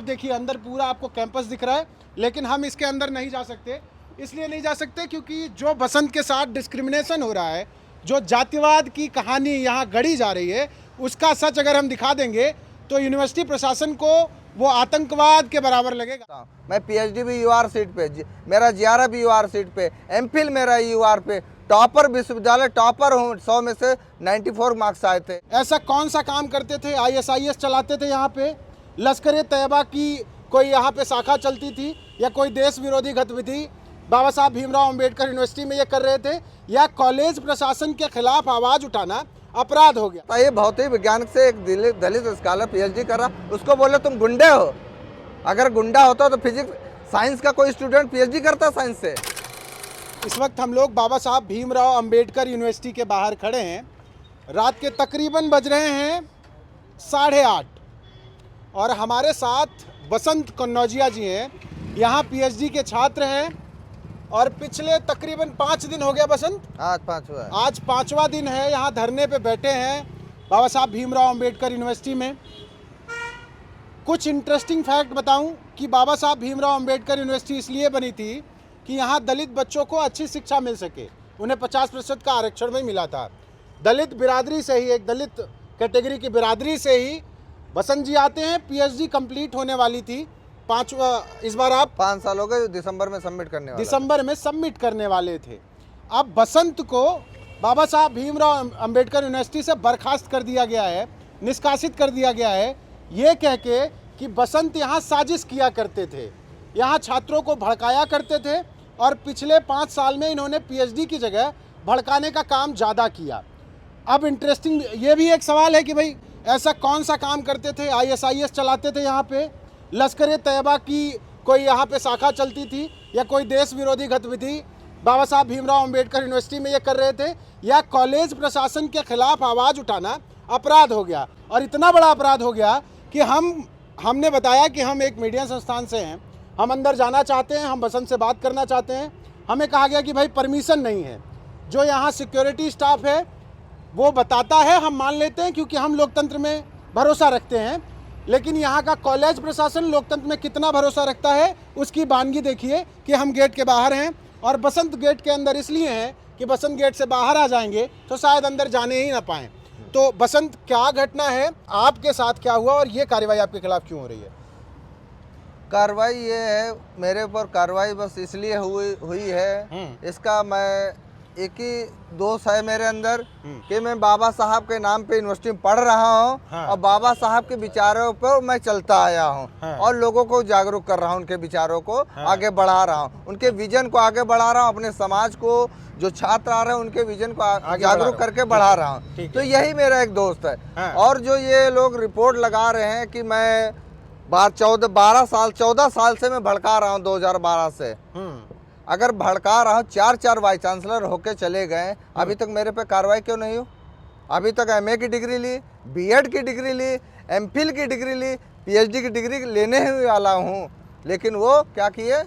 देखिए अंदर पूरा आपको कैंपस दिख रहा है, लेकिन हम इसके अंदर नहीं जा सकते। इसलिए नहीं जा सकते क्योंकि जो बसंत के साथ डिस्क्रिमिनेशन हो रहा है, जो जातिवाद की कहानी यहाँ गढ़ी जा रही है, उसका सच अगर हम दिखा देंगे तो यूनिवर्सिटी प्रशासन को वो आतंकवाद के बराबर लगेगा। मैं पीएचडी भी यूआर सीट पे, मेरा जीआरए भी यूआर सीट पे, एमफिल मेरा यूआर पे, टॉपर विश्वविद्यालय टॉपर हूँ, 100 में से 94 मार्क्स आए थे। ऐसा कौन सा काम करते थे? आईएसआईएस चलाते थे यहाँ पे, लश्कर तैयबा की कोई यहाँ पे शाखा चलती थी, या कोई देश विरोधी गतिविधि बाबा साहब भीमराव अंबेडकर यूनिवर्सिटी में ये कर रहे थे, या कॉलेज प्रशासन के खिलाफ आवाज़ उठाना अपराध हो गया? ये भौतिक विज्ञान से एक दलित स्कॉलर पीएचडी कर रहा, उसको बोले तुम गुंडे हो। अगर गुंडा होता तो फिजिक्स साइंस का कोई स्टूडेंट पीएचडी करता साइंस से? इस वक्त हम लोग बाबा साहब भीमराव अंबेडकर यूनिवर्सिटी के बाहर खड़े हैं। रात के तकरीबन बज रहे हैं 8:30 और हमारे साथ बसंत कन्नौजिया जी हैं, यहाँ पीएचडी के छात्र हैं और पिछले तकरीबन 5 दिन हो गया बसंत, आज 5वां दिन है, यहाँ धरने पे बैठे हैं बाबा साहब भीमराव अंबेडकर यूनिवर्सिटी में। कुछ इंटरेस्टिंग फैक्ट बताऊं कि बाबा साहब भीमराव अंबेडकर यूनिवर्सिटी इसलिए बनी थी कि यहाँ दलित बच्चों को अच्छी शिक्षा मिल सके। उन्हें 50% का आरक्षण भी मिला था। दलित बिरादरी से ही, एक दलित कैटेगरी की बिरादरी से ही बसंत जी आते हैं। पीएचडी कंप्लीट होने वाली थी, इस बार आप 5 साल हो गए, दिसंबर में सबमिट करने वाले थे। अब बसंत को बाबा साहब भीमराव अंबेडकर यूनिवर्सिटी से बर्खास्त कर दिया गया है, निष्कासित कर दिया गया है, ये कह के कि बसंत यहाँ साजिश किया करते थे, यहाँ छात्रों को भड़काया करते थे और पिछले 5 साल में इन्होंने पीएचडी की जगह भड़काने का काम ज़्यादा किया। अब इंटरेस्टिंग ये भी एक सवाल है कि भाई ऐसा कौन सा काम करते थे? आईएसआईएस चलाते थे यहाँ पे, लश्कर तैयबा की कोई यहाँ पे शाखा चलती थी, या कोई देश विरोधी गतिविधि बाबा साहब भीमराव अंबेडकर यूनिवर्सिटी में ये कर रहे थे, या कॉलेज प्रशासन के खिलाफ आवाज़ उठाना अपराध हो गया। और इतना बड़ा अपराध हो गया कि हमने बताया कि हम एक मीडिया संस्थान से हैं, हम अंदर जाना चाहते हैं, हम बसंत से बात करना चाहते हैं। हमें कहा गया कि भाई परमिशन नहीं है। जो यहाँ सिक्योरिटी स्टाफ है वो बताता है, हम मान लेते हैं क्योंकि हम लोकतंत्र में भरोसा रखते हैं, लेकिन यहाँ का कॉलेज प्रशासन लोकतंत्र में कितना भरोसा रखता है उसकी बानगी देखिए कि हम गेट के बाहर हैं और बसंत गेट के अंदर इसलिए हैं कि बसंत गेट से बाहर आ जाएंगे तो शायद अंदर जाने ही ना पाएं। तो बसंत, क्या घटना है, आपके साथ क्या हुआ और ये कार्रवाई आपके खिलाफ क्यों हो रही है? कार्रवाई ये है, मेरे ऊपर कार्रवाई बस इसलिए हुई है, इसका मैं एक ही दोष है मेरे अंदर कि मैं बाबा साहब के नाम पे यूनिवर्सिटी में पढ़ रहा हूँ। हाँ। और बाबा साहब के विचारों पर मैं चलता आया हूँ। हाँ। और लोगों को जागरूक कर रहा हूँ, उनके विचारों को हाँ। आगे बढ़ा रहा हूँ, उनके विजन को आगे बढ़ा रहा हूँ, अपने समाज को जो छात्र आ रहे हैं उनके विजन को जागरूक करके बढ़ा रहा हूँ। तो यही मेरा एक दोस्त है। हाँ। और जो ये लोग रिपोर्ट लगा रहे हैं कि मैं 14 साल से मैं भड़का रहा हूँ, 2012 से अगर भड़का रहा हूँ, 4 वाइस चांसलर होके चले गए, अभी तक मेरे पे कार्रवाई क्यों नहीं हो? अभी तक एमए की डिग्री ली, बीएड की डिग्री ली, एमफिल की डिग्री ली, पीएचडी की डिग्री लेने ही वाला हूँ, लेकिन वो क्या किए,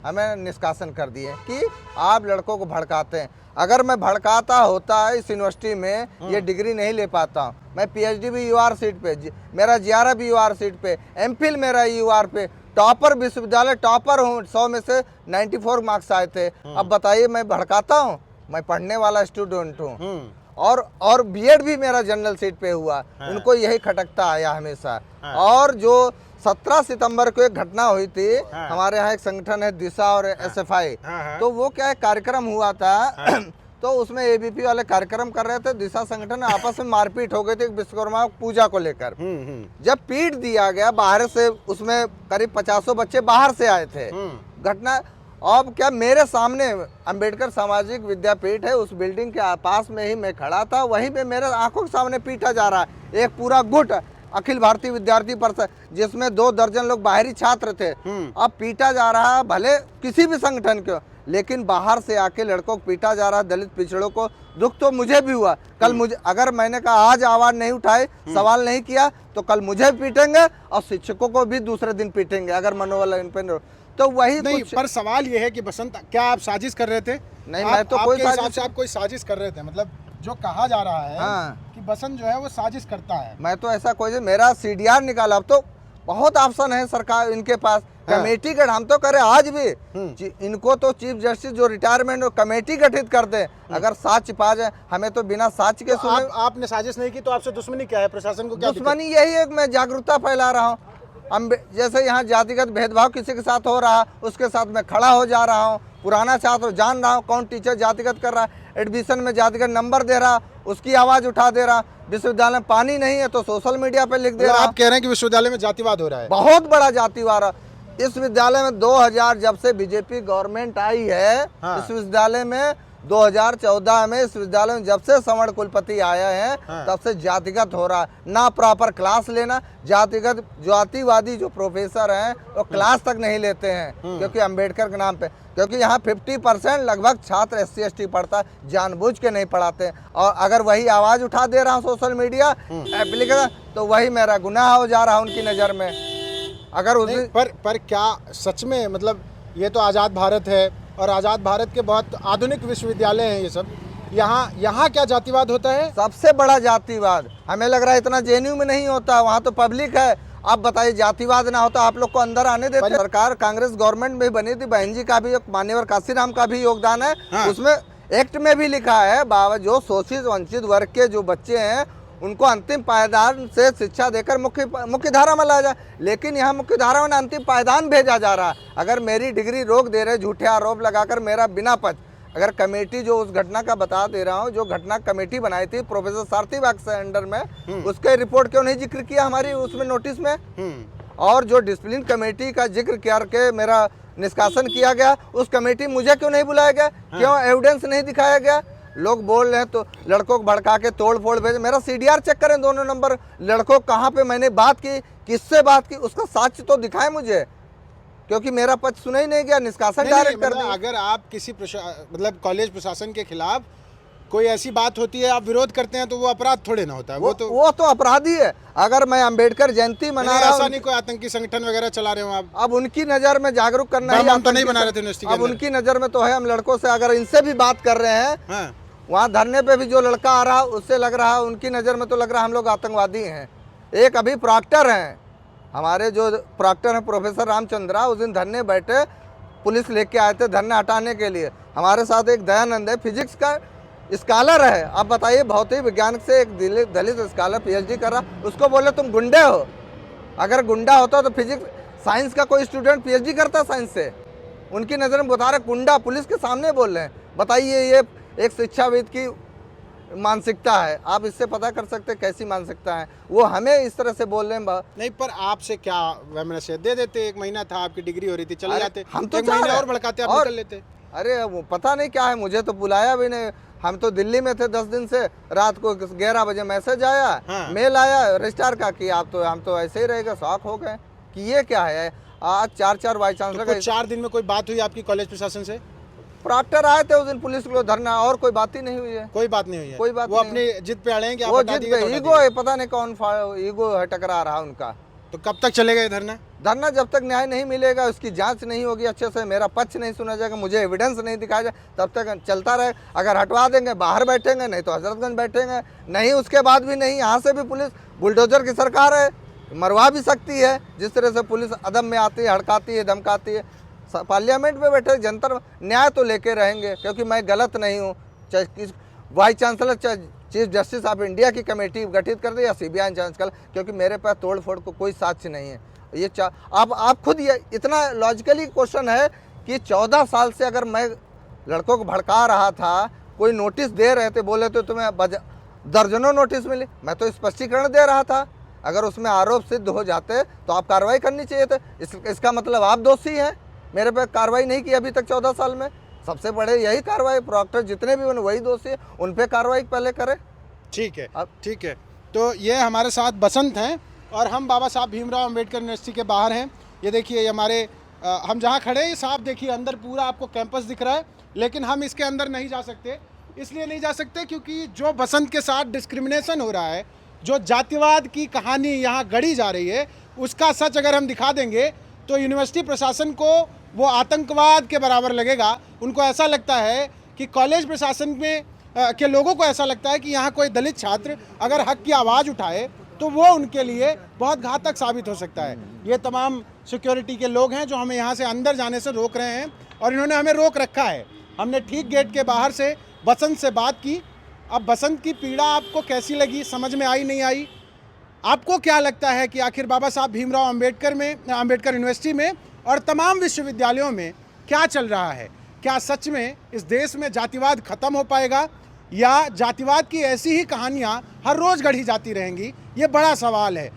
हमें निष्कासन कर दिए कि आप लड़कों को भड़काते हैं। अगर मैं भड़काता होता इस यूनिवर्सिटी में ये डिग्री नहीं ले पाता। मैं पीएचडी भी यूआर सीट पे, मेरा जीआरए भी यूआर सीट पे, एमफिल मेरा यूआर पे, टॉपर विश्वविद्यालय टॉपर हूँ, 100 में से 94 मार्क्स आए थे। अब बताइए मैं भड़काता हूँ? मैं पढ़ने वाला स्टूडेंट हूँ। और बीएड भी मेरा जनरल सीट पे हुआ। उनको यही खटकता आया हमेशा। और जो 17 सितंबर को एक घटना हुई थी, हमारे यहाँ एक संगठन है दिशा और एसएफआई, तो वो क्या एक कार्यक्रम हुआ था तो उसमें एबीपी वाले कार्यक्रम कर रहे थे, दिशा संगठन आपस में मारपीट हो गई थी विश्वकर्मा पूजा को लेकर। जब पीट दिया गया बाहर से, उसमें करीब 50 बच्चे बाहर से आए थे। घटना अब क्या मेरे सामने अंबेडकर सामाजिक विद्यापीठ है, उस बिल्डिंग के पास में ही मैं खड़ा था, वहीं पे मेरे आंखों के सामने पीटा जा रहा है एक पूरा गुट अखिल भारतीय विद्यार्थी परिषद, जिसमें 2 दर्जन लोग बाहरी छात्र थे। अब पीटा जा रहा है, भले किसी भी संगठन के, लेकिन बाहर से आके लड़कों को पीटा जा रहा है, दलित पिछड़ों को। दुख तो मुझे भी हुआ। कल मुझे, अगर मैंने कहा आज आवाज नहीं उठाई, सवाल नहीं किया, तो कल मुझे पीटेंगे और शिक्षकों को भी दूसरे दिन पीटेंगे अगर मनोबल इन पे। तो वही नहीं, पर सवाल ये है कि बसंत, क्या आप साजिश कर रहे थे? नहीं, मैं तो कोई साजिश कर रहे थे, मतलब जो कहा जा रहा है कि बसंत जो है वो साजिश करता है। मैं तो ऐसा कोई, मेरा सीडीआर निकाला। अब तो बहुत ऑप्शन है सरकार इनके पास। कमेटी गठन हम तो करे आज भी, इनको तो चीफ जस्टिस जो रिटायरमेंट कमेटी गठित कर दे, अगर साक्ष्य पा जाए। हमें तो बिना साक्ष्य के सुने। आपने साजिश नहीं की तो आपसे दुश्मनी क्या है? प्रशासन को क्या दुश्मनी यही है कि मैं जागरूकता फैला रहा हूँ। जैसे यहाँ जातिगत भेदभाव किसी के साथ हो रहा, उसके साथ मैं खड़ा हो जा रहा हूँ। पुराना छात्र जान रहा हूँ कौन टीचर जातिगत कर रहा है, एडमिशन में जातिगत नंबर दे रहा, उसकी आवाज़ उठा दे रहा। विश्वविद्यालय में पानी नहीं है तो सोशल मीडिया पे लिख दे रहा। आप कह रहे हैं कि विश्वविद्यालय में जातिवाद हो रहा है? बहुत बड़ा जातिवाद। इस विद्यालय में 2000 जब से बीजेपी गवर्नमेंट आई है, इस विद्यालय में 2014 में इस विद्यालय में जब से सवर्ण कुलपति आया है, तब से जातिगत हो रहा है। ना प्रॉपर क्लास लेना, जातिवादी जो प्रोफेसर हैं वो क्लास तक नहीं लेते हैं, क्योंकि अंबेडकर के नाम पे। क्योंकि यहाँ 50% लगभग छात्र SC ST पढ़ता है, जानबूझ के नहीं पढ़ाते। और अगर वही आवाज़ उठा दे रहा हूँ सोशल मीडिया एप्लीकेशन, तो वही मेरा गुनाह हो जा रहा है उनकी नज़र में। अगर उस पर क्या सच में, मतलब ये तो आज़ाद भारत है और आज़ाद भारत के बहुत आधुनिक विश्वविद्यालय हैं ये सब, यहाँ क्या जातिवाद होता है? सबसे बड़ा जातिवाद हमें लग रहा है इतना JNU में नहीं होता, वहाँ तो पब्लिक है। आप बताइए, जातिवाद ना होता आप लोग को अंदर आने देते? सरकार कांग्रेस गवर्नमेंट में बनी थी, बहन जी का भी, मान्यवर काशीराम का भी योगदान है। उसमें एक्ट में भी लिखा है, बाबा जो शोषित वंचित वर्ग के जो बच्चे हैं उनको अंतिम पायदान से शिक्षा देकर मुख्य धारा में लाया जाए। लेकिन यहाँ मुख्य धारा में अंतिम पायदान भेजा जा रहा है। अगर मेरी डिग्री रोक दे रहे, झूठे आरोप लगाकर मेरा बिना पक्ष, अगर कमेटी जो उस घटना का बता दे रहा हूँ, जो घटना कमेटी बनाई थी प्रोफेसर सारथी बाग से अंडर में, उसके रिपोर्ट क्यों नहीं जिक्र किया हमारी उसमें नोटिस में? और जो डिसिप्लिन कमेटी का जिक्र करके मेरा निष्कासन किया गया, उस कमेटी मुझे क्यों नहीं बुलाया गया? क्यों एविडेंस नहीं दिखाया गया? लोग बोल रहे हैं तो लड़कों को भड़का के तोड़ फोड़ भेजे। मेरा CDR चेक करें दोनों नंबर, लड़कों कहाँ पे मैंने बात की, किससे बात की, उसका साक्ष्य तो दिखाए मुझे, क्योंकि मेरा पक्ष सुना ही नहीं गया, निष्कासन डायरेक्ट कर दिया। अगर आप किसी मतलब कॉलेज प्रशासन के खिलाफ कोई ऐसी बात होती है, आप विरोध करते हैं, तो वो अपराध थोड़े ना होता है। वो तो अपराधी है। अगर मैं अंबेडकर जयंती मना रहा हूं, ऐसा नहीं कोई आतंकी संगठन वगैरह चला रहे हो आप? अब उनकी नजर में जागरूक करना है, हम तो नहीं बना रहे थे यूनिवर्सिटी के अब उनकी नजर में तो है। हम लड़कों से अगर इनसे भी बात कर रहे हैं, वहाँ धरने पे भी जो लड़का आ रहा उससे लग रहा है, उनकी नज़र में तो लग रहा है हम लोग आतंकवादी हैं। एक अभी प्रॉक्टर हैं, हमारे जो प्रॉक्टर हैं प्रोफेसर रामचंद्रा, उस दिन धरने बैठे, पुलिस लेके आए थे धरने हटाने के लिए। हमारे साथ एक दयानंद है, फिजिक्स का स्कॉलर है। आप बताइए, भौतिक विज्ञान से एक दलित स्कॉलर PhD कर रहा, उसको बोले तुम गुंडे हो। अगर गुंडा होता तो फिजिक्स साइंस का कोई स्टूडेंट PhD करता साइंस से? उनकी नज़र में बता रहे गुंडा, पुलिस के सामने बोल रहे हैं। बताइए, ये एक शिक्षाविद की मानसिकता है। आप इससे पता कर सकते हैं कैसी मानसिकता है। वो हमें इस तरह से बोल रहे हैं। नहीं, पर आपसे क्या वैमनस्य दे देते? 1 महीना था, आपकी डिग्री हो रही थी, चले जाते। हम तो 1 महीना और भड़काते, आप निकल लेते। अरे वो पता नहीं क्या है, मुझे तो बुलाया भी नहीं। हम तो दिल्ली में थे 10 दिन से। रात को 11 बजे मैसेज आया, मेल आया रजिस्ट्रार का कि आप तो, हम तो ऐसे ही रहेगा। शौक हो गए कि ये क्या है। आज 4 वाइस चांसलर का 4 दिन में कोई बात हुई आपकी कॉलेज प्रशासन से? प्रॉक्टर आए थे उस दिन पुलिस को धरना, और कोई बात ही नहीं हुई है। कोई बात नहीं हुई है? कोई बात वो अपनी जिद पे अड़े हैं कि वो जिद पे ईगो है, पता नहीं कौन ईगो है टकरा रहा उनका। तो कब तक चलेगा ये धरना? धरना जब तक न्याय नहीं मिलेगा, उसकी जांच नहीं होगी अच्छे से, मेरा पक्ष नहीं सुना जाएगा, मुझे एविडेंस नहीं दिखाया जाए, तब तक चलता रहे। अगर हटवा देंगे बाहर बैठेंगे, नहीं तो हजरतगंज बैठेंगे। नहीं उसके बाद भी नहीं, यहाँ से भी पुलिस बुलडोजर की सरकार है, मरवा भी सकती है। जिस तरह से पुलिस अदम में आती है, हड़काती है, धमकाती है। पार्लियामेंट में बैठे जंतर न्याय तो लेके रहेंगे, क्योंकि मैं गलत नहीं हूँ। Vice chancellor chief justice of India की कमेटी गठित कर दे या CBI जांच कर, क्योंकि मेरे पास तोड़ फोड़ को कोई साक्ष्य नहीं है। ये आप खुद ये इतना लॉजिकली क्वेश्चन है कि 14 साल से अगर मैं लड़कों को भड़का रहा था, कोई नोटिस दे रहे थे, बोले तो तुम्हें दर्जनों नोटिस मिले, मैं तो स्पष्टीकरण दे रहा था। अगर उसमें आरोप सिद्ध हो जाते तो आप कार्रवाई करनी चाहिए थे। इसका मतलब आप दोषी हैं। मेरे पे कार्रवाई नहीं की अभी तक 14 साल में। सबसे बड़े यही कार्रवाई, प्रॉक्टर जितने भी वही दोषी है, उन पे कार्रवाई पहले करें। ठीक है, अब ठीक है। तो ये हमारे साथ बसंत हैं और हम बाबा साहब भीमराव अंबेडकर यूनिवर्सिटी के बाहर हैं। ये देखिए, ये हमारे हम जहाँ खड़े हैं साहब, देखिए अंदर पूरा आपको कैंपस दिख रहा है, लेकिन हम इसके अंदर नहीं जा सकते। इसलिए नहीं जा सकते क्योंकि जो बसंत के साथ डिस्क्रिमिनेशन हो रहा है, जो जातिवाद की कहानी यहाँ गढ़ी जा रही है, उसका सच अगर हम दिखा देंगे तो यूनिवर्सिटी प्रशासन को वो आतंकवाद के बराबर लगेगा। उनको ऐसा लगता है कि कॉलेज प्रशासन में के लोगों को ऐसा लगता है कि यहाँ कोई दलित छात्र अगर हक की आवाज़ उठाए तो वो उनके लिए बहुत घातक साबित हो सकता है। ये तमाम सिक्योरिटी के लोग हैं जो हमें यहाँ से अंदर जाने से रोक रहे हैं और इन्होंने हमें रोक रखा है। हमने ठीक गेट के बाहर से बसंत से बात की। अब बसंत की पीड़ा आपको कैसी लगी, समझ में आई नहीं आई? आपको क्या लगता है कि आखिर बाबा साहब भीमराव अंबेडकर यूनिवर्सिटी में और तमाम विश्वविद्यालयों में क्या चल रहा है? क्या सच में इस देश में जातिवाद खत्म हो पाएगा या जातिवाद की ऐसी ही कहानियां हर रोज गढ़ी जाती रहेंगी? ये बड़ा सवाल है।